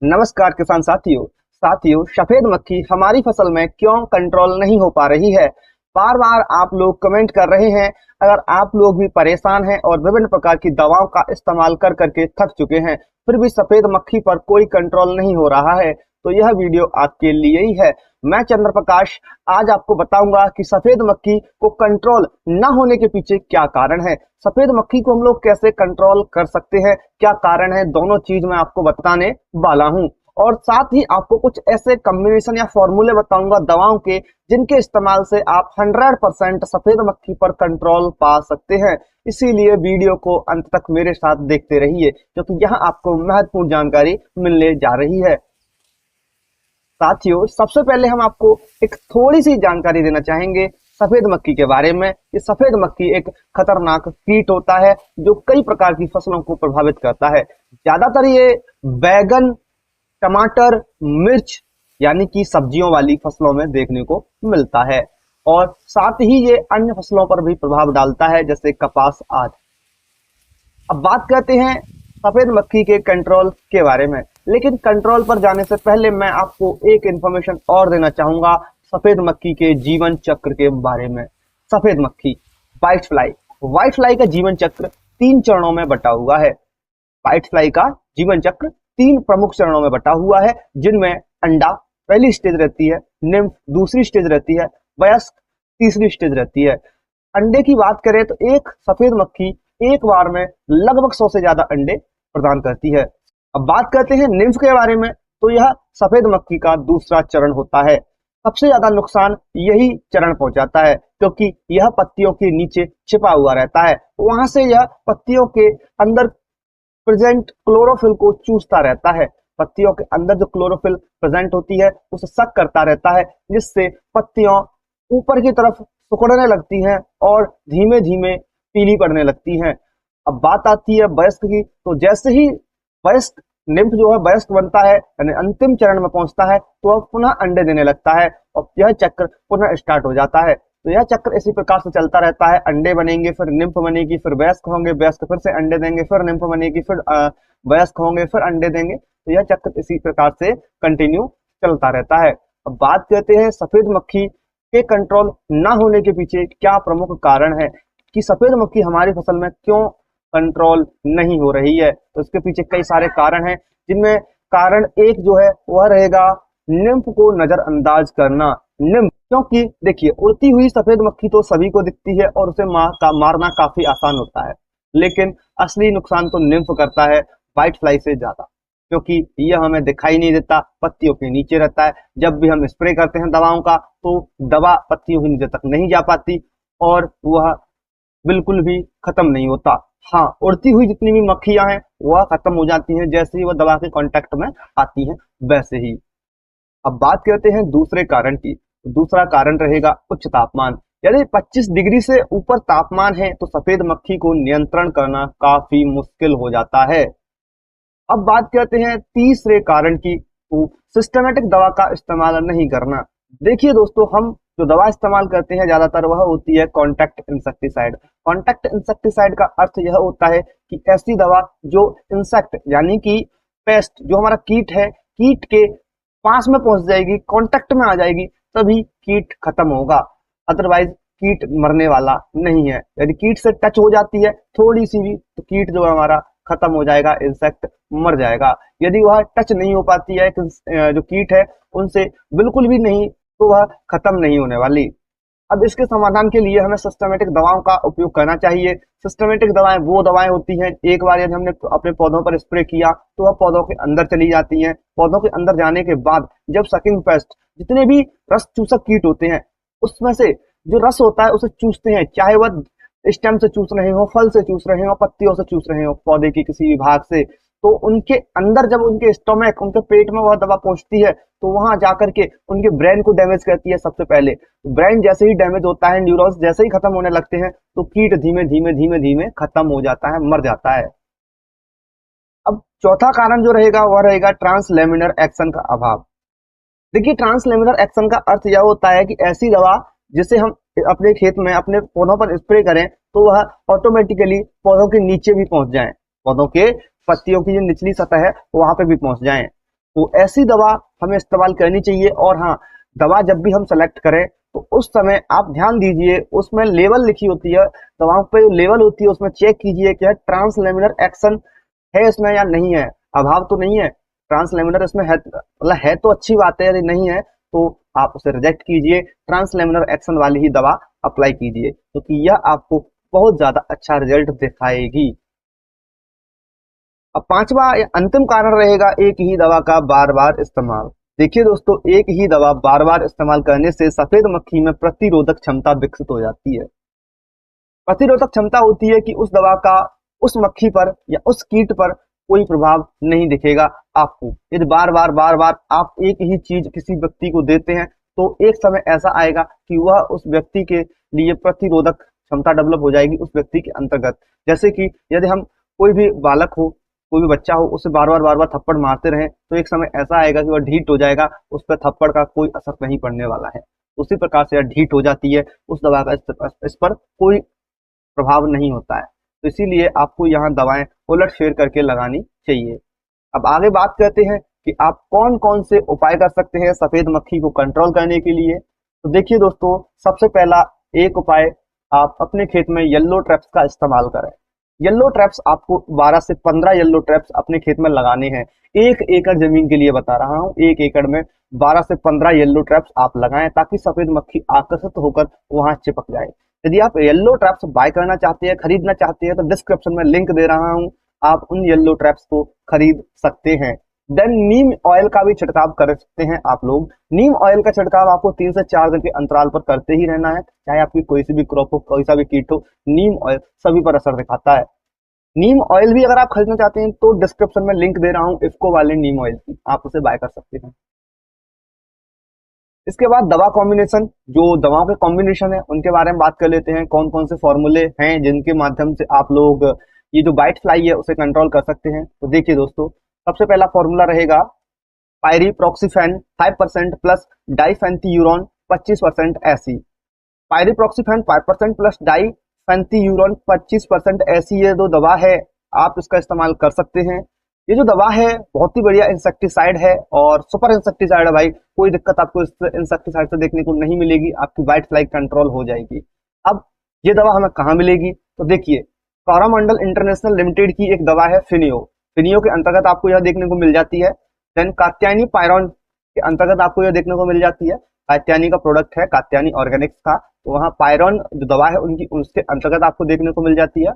नमस्कार किसान साथियों सफेद मक्खी हमारी फसल में क्यों कंट्रोल नहीं हो पा रही है। बार बार आप लोग कमेंट कर रहे हैं। अगर आप लोग भी परेशान हैं और विभिन्न प्रकार की दवाओं का इस्तेमाल कर करके थक चुके हैं, फिर भी सफेद मक्खी पर कोई कंट्रोल नहीं हो रहा है, तो यह वीडियो आपके लिए ही है। मैं चंद्र प्रकाश आज आपको बताऊंगा कि सफेद मक्खी को कंट्रोल न होने के पीछे क्या कारण है, सफेद मक्खी को हम लोग कैसे कंट्रोल कर सकते हैं, क्या कारण है, दोनों चीज मैं आपको बताने वाला हूं। और साथ ही आपको कुछ ऐसे कॉम्बिनेशन या फॉर्मूले बताऊंगा दवाओं के, जिनके इस्तेमाल से आप 100% सफेद मक्खी पर कंट्रोल पा सकते हैं। इसीलिए वीडियो को अंत तक मेरे साथ देखते रहिए, क्योंकि यहाँ आपको महत्वपूर्ण जानकारी मिलने जा रही है। साथियों, सबसे पहले हम आपको एक थोड़ी सी जानकारी देना चाहेंगे सफेद मक्खी के बारे में। कि सफेद मक्खी एक खतरनाक कीट होता है जो कई प्रकार की फसलों को प्रभावित करता है। ज्यादातर ये बैगन, टमाटर, मिर्च यानी कि सब्जियों वाली फसलों में देखने को मिलता है, और साथ ही ये अन्य फसलों पर भी प्रभाव डालता है, जैसे कपास आदि। अब बात करते हैं सफेद मक्खी के कंट्रोल के बारे में, लेकिन कंट्रोल पर जाने से पहले मैं आपको एक इंफॉर्मेशन और देना चाहूंगा सफेद मक्खी के जीवन चक्र के बारे में। सफेद मक्खी व्हाइट फ्लाई का जीवन चक्र 3 चरणों में बटा हुआ है। व्हाइट फ्लाई का जीवन चक्र 3 प्रमुख चरणों में बटा हुआ है, जिनमें अंडा पहली स्टेज रहती है, निम्फ दूसरी स्टेज रहती है, वयस्क तीसरी स्टेज रहती है। अंडे की बात करें तो एक सफेद मक्खी एक बार में लगभग 100 से ज्यादा अंडे प्रदान करती है। अब बात करते हैं निम्फ के बारे में, तो यह सफेद मक्खी का दूसरा चरण होता है। सबसे ज्यादा नुकसान यही चरण पहुंचाता है, क्योंकि यह पत्तियों के नीचे छिपा हुआ रहता है। वहां से यह पत्तियों के अंदर प्रेजेंट क्लोरोफिल को चूसता रहता है। पत्तियों के अंदर जो क्लोरोफिल प्रेजेंट होती है उसे सक करता रहता है, जिससे पत्तियों ऊपर की तरफ सिकुड़ने लगती हैं और धीमे धीमे पीली पड़ने लगती हैं। अब बात आती है वयस्क की, तो जैसे ही वयस्क निम्फ जो है वयस्क बनता है, यानी अंतिम चरण में पहुंचता है, तो वह पुनः अंडे देने लगता है और यह चक्र पुनः स्टार्ट हो जाता है। तो यह चक्र इसी प्रकार से चलता रहता है। अंडे बनेंगे, फिर निम्फ बनेगी, फिर वयस्क होंगे, वयस्क फिर से अंडे देंगे, फिर निम्फ बनेगी, फिर वयस्क होंगे, फिर अंडे देंगे। तो यह चक्र इसी प्रकार से कंटिन्यू चलता रहता है। अब बात करते हैं सफेद मक्खी के कंट्रोल न होने के पीछे क्या प्रमुख कारण है, कि सफेद मक्खी हमारी फसल में क्यों कंट्रोल नहीं हो रही है। तो इसके पीछे कई सारे कारण हैं, जिनमें कारण एक जो है वह रहेगा निम्फ को नजरअंदाज करना। निम्फ, क्योंकि देखिए उड़ती हुई सफेद मक्खी तो सभी को दिखती है और उसे मारना काफी आसान होता है, लेकिन असली नुकसान तो निम्फ करता है व्हाइट फ्लाई से ज्यादा, क्योंकि यह हमें दिखाई नहीं देता, पत्तियों के नीचे रहता है। जब भी हम स्प्रे करते हैं दवाओं का, तो दवा पत्तियों के नीचे तक नहीं जा पाती और वह बिल्कुल भी खत्म नहीं होता। हाँ, उड़ती हुई जितनी भी मक्खियां हैं वह खत्म हो जाती हैं जैसे ही वह दवा के कांटेक्ट में आती हैं, वैसे ही। अब बात करते हैं दूसरे कारण की। दूसरा कारण रहेगा उच्च तापमान। यदि 25 डिग्री से ऊपर तापमान है तो सफेद मक्खी को नियंत्रण करना काफी मुश्किल हो जाता है। अब बात करते हैं तीसरे कारण की, तो सिस्टमेटिक दवा का इस्तेमाल नहीं करना। देखिए दोस्तों, हम जो दवा इस्तेमाल करते हैं ज्यादातर वह होती है कॉन्टैक्ट इंसेक्टिसाइड। कॉन्टैक्ट इंसेक्टिसाइड का अर्थ यह होता है कि ऐसी दवा जो इंसेक्ट यानी कि पेस्ट, जो हमारा कीट है, कीट के पास में पहुंच जाएगी, कांटेक्ट में आ जाएगी, तभी कीट खत्म होगा। अदरवाइज कीट मरने वाला नहीं है। यदि कीट से टच हो जाती है थोड़ी सी भी, तो कीट जो है हमारा खत्म हो जाएगा, इंसेक्ट मर जाएगा। यदि वह टच नहीं हो पाती है जो कीट है उनसे बिल्कुल भी नहीं, तो वह खत्म नहीं होने वाली। अब इसके समाधान के लिए हमें सिस्टमेटिक दवाओं का उपयोग करना चाहिए। सिस्टमेटिक दवाएं वो दवाएं होती हैं, एक बार यदि हमने अपने पौधों पर स्प्रे किया तो वह पौधों के अंदर चली जाती हैं। पौधों के अंदर जाने के बाद जब सकिंग पेस्ट, जितने भी रस चूसक कीट होते हैं, उसमें से जो रस होता है उसे चूसते हैं, चाहे वह स्टेम से चूस रहे हो, फल से चूस रहे हो, पत्तियों से चूस रहे हो, पौधे की किसी भी भाग से, तो उनके अंदर जब उनके स्टोमक, उनके पेट में वह दवा पहुंचती है तो वहां जाकर के उनके ब्रेन को डैमेज करती है। सबसे पहले ब्रेन जैसे ही डैमेज होता है, न्यूरॉन्स जैसे ही खत्म होने लगते हैं, तो कीट धीमे धीमे धीमे धीमे खत्म हो जाता है, मर जाता है। अब चौथा कारण जो रहेगा वह रहेगा ट्रांसलेमिनर एक्शन का अभाव। देखिए, ट्रांसलेमिनर एक्शन का अर्थ यह होता है कि ऐसी दवा जिसे हम अपने खेत में अपने पौधों पर स्प्रे करें तो वह ऑटोमेटिकली पौधों के नीचे भी पहुंच जाए, पौधों के पत्तियों की जो निचली सतह है वहां पे भी पहुंच जाएं। तो ऐसी दवा हमें इस्तेमाल करनी चाहिए। और हाँ, दवा जब भी हम सेलेक्ट करें तो उस समय आप ध्यान दीजिए, उसमें लेवल लिखी होती है, दवाओं पे लेवल होती है, उसमें चेक कीजिए कि ट्रांसलेमिनर एक्शन है इसमें या नहीं है, अभाव तो नहीं है। ट्रांसलेमिनर इसमें है, मतलब है तो अच्छी बात है, यदि नहीं है तो आप उसे रिजेक्ट कीजिए, ट्रांसलेमिनर एक्शन वाली ही दवा अप्लाई कीजिए, क्योंकि यह आपको बहुत ज्यादा अच्छा रिजल्ट दिखाएगी। अब पांचवा या अंतिम कारण रहेगा एक ही दवा का बार बार इस्तेमाल। देखिए दोस्तों, एक ही दवा बार बार इस्तेमाल करने से सफेद मक्खी में प्रतिरोधक क्षमता विकसित हो जाती है। प्रतिरोधक क्षमता होती है कि उस दवा का उस मक्खी पर या उस कीट पर कोई प्रभाव नहीं दिखेगा आपको। यदि बार बार आप एक ही चीज किसी व्यक्ति को देते हैं तो एक समय ऐसा आएगा कि वह उस व्यक्ति के लिए प्रतिरोधक क्षमता डेवलप हो जाएगी उस व्यक्ति के अंतर्गत। जैसे कि यदि हम कोई भी बालक हो, कोई भी बच्चा हो, उसे बार बार थप्पड़ मारते रहें तो एक समय ऐसा आएगा कि वह ढीठ हो जाएगा, उस पर थप्पड़ का कोई असर नहीं पड़ने वाला है। उसी प्रकार से यह ढीठ हो जाती है, उस दवा का इस पर कोई प्रभाव नहीं होता है। तो इसीलिए आपको यहाँ दवाएं उलट फेर करके लगानी चाहिए। अब आगे बात करते हैं कि आप कौन कौन से उपाय कर सकते हैं सफेद मक्खी को कंट्रोल करने के लिए। तो देखिए दोस्तों, सबसे पहला एक उपाय, आप अपने खेत में येलो ट्रैप्स का इस्तेमाल करें। येलो ट्रैप्स आपको 12 से 15 येलो ट्रैप्स अपने खेत में लगाने हैं। 1 एकड़ जमीन के लिए बता रहा हूँ, 1 एकड़ में 12 से 15 येलो ट्रैप्स आप लगाएं ताकि सफेद मक्खी आकर्षित होकर वहां चिपक जाए। यदि आप येलो ट्रैप्स बाय करना चाहते हैं, खरीदना चाहते हैं, तो डिस्क्रिप्शन में लिंक दे रहा हूं, आप उन येलो ट्रैप्स को खरीद सकते हैं। देन नीम ऑयल का भी छिड़काव कर सकते हैं आप लोग। नीम ऑयल का छिड़काव आपको 3 से 4 दिन के अंतराल पर करते ही रहना है, चाहे आपकी कोई सी भी क्रॉप हो, कोई सा भी कीट हो, नीम ऑयल सभी पर असर दिखाता है। नीम ऑयल भी अगर आप खरीदना चाहते हैं तो डिस्क्रिप्शन में लिंक दे रहा हूं इफ्को वाले नीम ऑयल की, आप उसे बाय कर सकते हैं। इसके बाद दवा कॉम्बिनेशन, जो दवाओं के कॉम्बिनेशन है उनके बारे में बात कर लेते हैं। कौन कौन से फॉर्मूले हैं जिनके माध्यम से आप लोग ये जो बाइट फ्लाई है उसे कंट्रोल कर सकते हैं। तो देखिए दोस्तों, सबसे पहला फॉर्मूला रहेगा पायरीप्रॉक्सीफेन 5% प्लस डाइफेंथ्यूरॉन 25% ऐसी। पायरीप्रॉक्सीफेन 5% प्लस डाइफेंथ्यूरॉन 25% ऐसी ये दो दवा है, आप इसका इस्तेमाल कर सकते हैं। ये जो दवा है बहुत ही बढ़िया इंसेक्टिसाइड है और सुपर इंसेक्टिसाइड है भाई, कोई दिक्कत आपको इस इंसेक्टिसाइड से देखने को नहीं मिलेगी, आपकी व्हाइट फ्लाई कंट्रोल हो जाएगी। अब ये दवा हमें कहाँ मिलेगी, तो देखिए कोरोमंडल इंटरनेशनल लिमिटेड की एक दवा है फिनियो, फिनियो के अंतर्गत आपको यह देखने को मिल जाती है। देन कात्यायनी पायरॉन के अंतर्गत आपको यह देखने को मिल जाती है, कात्यायनी का प्रोडक्ट है कात्यायनी ऑर्गेनिक्स का, तो वहाँ पायरॉन जो दवा है उनकी उसके अंतर्गत आपको देखने को मिल जाती है।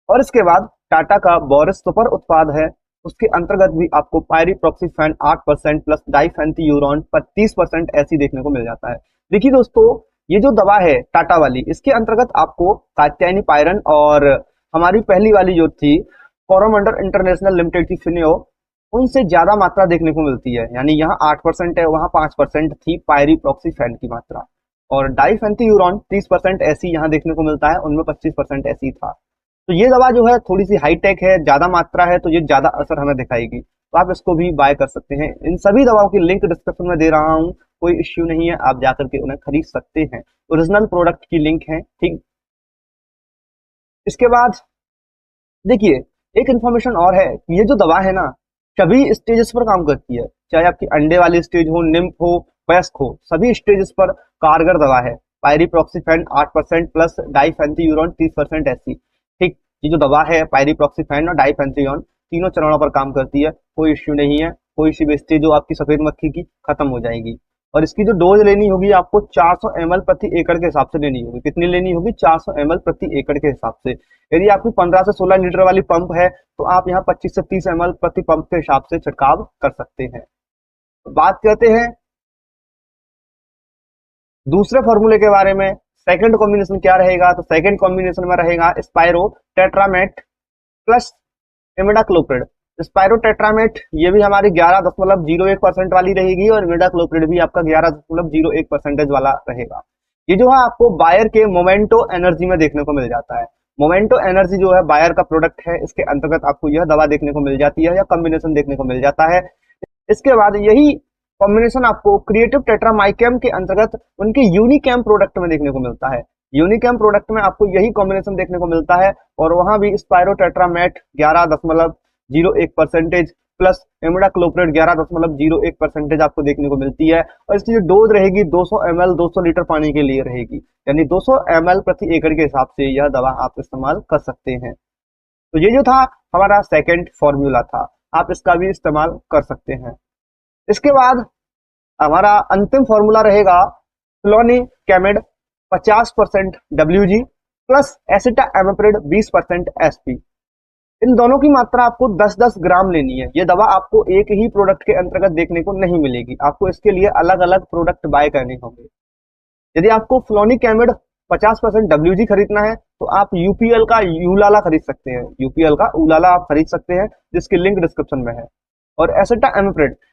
और इसके बाद टाटा का बोरिस सुपर उत्पाद है, उसके अंतर्गत भी आपको पायरीप्रॉक्सीफेन 8% प्लस डाइफेंथ्यूरॉन 30% ऐसी देखने को मिल जाता है। देखिए दोस्तों, ये जो दवा है टाटा वाली, इसके अंतर्गत आपको कात्यायनी पायरन और हमारी पहली वाली जो थी कोरोमंडल इंटरनेशनल लिमिटेड की फिनियो, उनसे ज्यादा मात्रा देखने को मिलती है। यानी यहाँ 8% है, वहां 5% थी पायरीप्रॉक्सीफेन की मात्रा, और डाइफेंथ्यूरॉन 30% ऐसी यहाँ देखने को मिलता है, उनमें 25% ऐसी था। तो ये दवा जो है थोड़ी सी हाईटेक है, ज्यादा मात्रा है, तो ये ज्यादा असर हमें दिखाएगी, तो आप इसको भी बाय कर सकते हैं। इन सभी दवाओं की लिंक डिस्क्रिप्शन में दे रहा हूँ, कोई इश्यू नहीं है, आप जाकर के उन्हें खरीद सकते हैं, ओरिजिनल प्रोडक्ट की लिंक है, ठीक। इसके बाद देखिए एक इन्फॉर्मेशन और है, ये जो दवा है ना सभी स्टेजेस पर काम करती है, चाहे आपकी अंडे वाली स्टेज हो, निम्फ हो, वयस्क हो, सभी स्टेजेस पर कारगर दवा है। पायरीप्रॉक्सीफेन 8% प्लस डाइफेंथ्यूरॉन 30% ऐसी, ठीक। ये जो दवा है पायरीप्रॉक्सीफेन और डाइफेंथ्यूरॉन तीनों चरणों पर काम करती है, कोई इश्यू नहीं है, कोई सी भी स्टेज जो आपकी सफेद मक्खी की खत्म हो जाएगी। और इसकी जो डोज लेनी होगी आपको 400 ml प्रति एकड़ के हिसाब से लेनी होगी। कितनी लेनी होगी? 400 ml प्रति एकड़ के हिसाब से। यदि आपकी 15 से 16 लीटर वाली पंप है तो आप यहाँ 25 से 30 ml प्रति पंप के हिसाब से छिड़काव कर सकते हैं। तो बात करते हैं दूसरे फॉर्मूले के बारे में। सेकंड कॉम्बिनेशन क्या रहेगा? तो सेकंड कॉम्बिनेशन में रहेगा स्पाइरो टेट्रामेट प्लस इमिडाक्लोप्रिड। स्पाइरो टेट्रामेट ये भी हमारी 11.01% वाली रहेगी और इमिडाक्लोप्रिड भी आपका 11.01% वाला रहेगा। ये जो है आपको बायर के मोमेंटो एनर्जी में देखने को मिल जाता है। मोमेंटो एनर्जी जो है बायर का प्रोडक्ट है, इसके अंतर्गत आपको यह दवा देखने को मिल जाती है या कॉम्बिनेशन देखने को मिल जाता है। इसके बाद यही कॉम्बिनेशन आपको क्रिएटिव टेट्रामाइकेम के अंतर्गत उनके यूनिकैम प्रोडक्ट में देखने को मिलता है। यूनिकैम प्रोडक्ट में आपको यही कॉम्बिनेशन देखने को मिलता है और वहां भी स्पाइरो टेट्रामेट 11.01% प्लस इमिडाक्लोप्रिड 11.01% आपको देखने को मिलती है। और इसकी जो डोज रहेगी 200 ml 200 लीटर पानी के लिए रहेगी, यानी 200 ml प्रति एकड़ के हिसाब से यह दवा आप इस्तेमाल कर सकते हैं। तो ये जो था हमारा सेकंड फॉर्मूला था, आप इसका भी इस्तेमाल कर सकते हैं। इसके बाद हमारा अंतिम फॉर्मूला रहेगा फ्लोनिकैमिड 50% WG प्लस एसिटामिप्रिड 20% SP। इन दोनों की मात्रा आपको 10-10 ग्राम लेनी है। ये दवा आपको एक ही प्रोडक्ट के अंतर्गत देखने को नहीं मिलेगी, आपको इसके लिए अलग अलग प्रोडक्ट बाय करने होंगे। यदि आपको फ्लोनिकैमिड 50% WG खरीदना है तो आप UPL का यूलाला खरीद सकते हैं, UPL का उलाला आप खरीद सकते हैं, जिसकी लिंक डिस्क्रिप्शन में है। और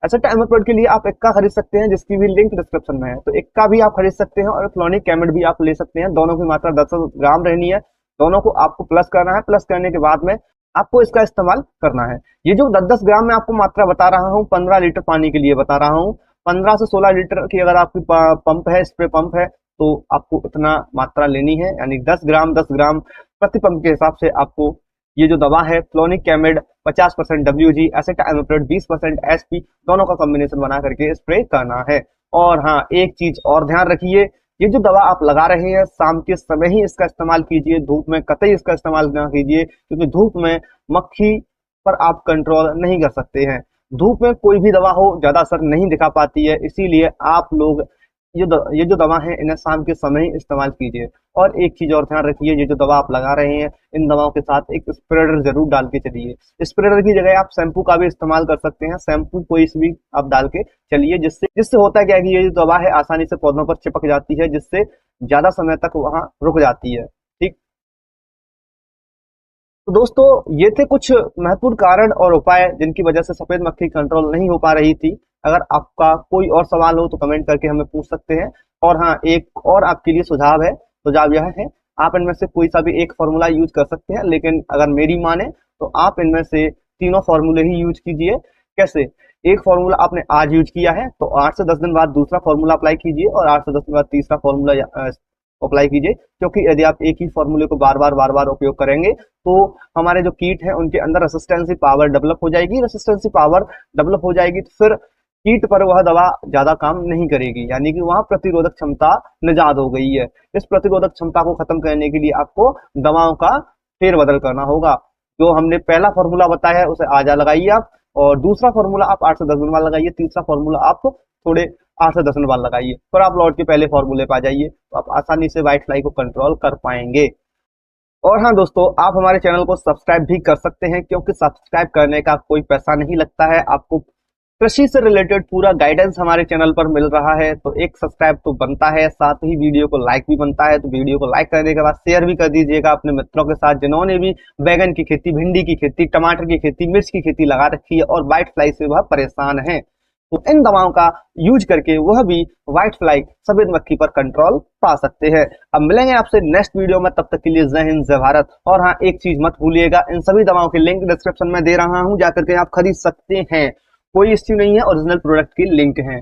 एसिटामिप्रिड के लिए आप इक्का खरीद सकते हैं, जिसकी भी लिंक डिस्क्रिप्शन में है। तो इक्का भी आप खरीद सकते हैं और फ्लोनिकैमिड भी आप ले सकते हैं। दोनों की मात्रा 10 ग्राम रहनी है। दोनों को आपको प्लस करना है। प्लस करने के बाद में आपको इसका इस्तेमाल करना है। ये जो 10-10 ग्राम में आपको मात्रा बता रहा हूँ, 15 लीटर पानी के लिए बता रहा हूँ। 15 से 16 लीटर की अगर आपकी पंप है, स्प्रे पंप है, तो आपको इतना मात्रा लेनी है, यानी 10 ग्राम प्रति पंप के हिसाब से आपको ये जो दवा है फ्लोनिकैमिड 50% WG एसिटामिप्रिड 20% SP दोनों का कॉम्बिनेशन बना करके स्प्रे करना है। और हाँ, एक चीज और ध्यान रखिए, ये जो दवा आप लगा रहे हैं शाम के समय ही इसका इस्तेमाल कीजिए, धूप में कतई इसका इस्तेमाल ना कीजिए, क्योंकि धूप में मक्खी पर आप कंट्रोल नहीं कर सकते हैं। धूप में कोई भी दवा हो ज्यादा असर नहीं दिखा पाती है, इसीलिए आप लोग ये जो दवा है इन्हें शाम के समय ही इस्तेमाल कीजिए। और एक चीज और ध्यान रखिए, ये जो दवा आप लगा रहे हैं इन दवाओं के साथ एक स्प्रेडर जरूर डाल के चलिए। स्प्रेडर की जगह आप शैम्पू का भी इस्तेमाल कर सकते हैं, शैम्पू कोई भी आप डाल के चलिए, जिससे होता है क्या है कि ये जो दवा है आसानी से पौधों पर चिपक जाती है, जिससे ज्यादा समय तक वहां रुक जाती है। ठीक, तो दोस्तों ये थे कुछ महत्वपूर्ण कारण और उपाय जिनकी वजह से सफेद मक्खी कंट्रोल नहीं हो पा रही थी। अगर आपका कोई और सवाल हो तो कमेंट करके हमें पूछ सकते हैं। और हाँ, एक और आपके लिए सुझाव है। सुझाव यह है, आप इनमें से कोई सा भी एक फॉर्मूला यूज कर सकते हैं, लेकिन अगर मेरी माने तो आप इनमें से तीनों फॉर्मूले ही यूज कीजिए। कैसे? एक फॉर्मूला आपने आज यूज किया है तो 8 से 10 दिन बाद दूसरा फॉर्मूला अप्लाई कीजिए और 8 से 10 दिन बाद तीसरा फॉर्मूला अप्लाई कीजिए, क्योंकि यदि आप एक ही फॉर्मूले को बार बार उपयोग करेंगे तो हमारे जो कीट है उनके अंदर रेसिस्टेंसी पावर डेवलप हो जाएगी। रेसिस्टेंसी पावर डेवलप हो जाएगी तो फिर कीट पर वह दवा ज्यादा काम नहीं करेगी, यानी कि वहां प्रतिरोधक क्षमता निजात हो गई है। इस प्रतिरोधक क्षमता को खत्म करने के लिए आपको दवाओं का फेरबदल करना होगा। जो हमने पहला फॉर्मूला बताया है उसे आज लगाइए आप, और दूसरा फॉर्मूला आप 8 से 10 दिन बाद लगाइए, तीसरा फॉर्मूला आप थोड़े 8 से 10 दिन बाद लगाइए, फिर आप लौट के पहले फॉर्मूले पे आ जाइए, तो आप आसानी से व्हाइट फ्लाई को कंट्रोल कर पाएंगे। और हाँ दोस्तों, आप हमारे चैनल को सब्सक्राइब भी कर सकते हैं, क्योंकि सब्सक्राइब करने का कोई पैसा नहीं लगता है। आपको कृषि से रिलेटेड पूरा गाइडेंस हमारे चैनल पर मिल रहा है, तो एक सब्सक्राइब तो बनता है, साथ ही वीडियो को लाइक भी बनता है। तो वीडियो को लाइक करने के बाद शेयर भी कर दीजिएगा अपने मित्रों के साथ, जिन्होंने भी बैगन की खेती, भिंडी की खेती, टमाटर की खेती, मिर्च की खेती लगा रखी है और व्हाइट फ्लाई से वह परेशान है। तो इन दवाओं का यूज करके वह भी व्हाइट फ्लाई, सफेद मक्खी पर कंट्रोल पा सकते हैं। अब मिलेंगे आपसे नेक्स्ट वीडियो में, तब तक के लिए जय हिंद, जय भारत। और हाँ, एक चीज मत भूलिएगा, इन सभी दवाओं के लिंक डिस्क्रिप्शन में दे रहा हूं, जाकर के आप खरीद सकते हैं। कोई इश्यू नहीं है, ओरिजिनल प्रोडक्ट की लिंक है।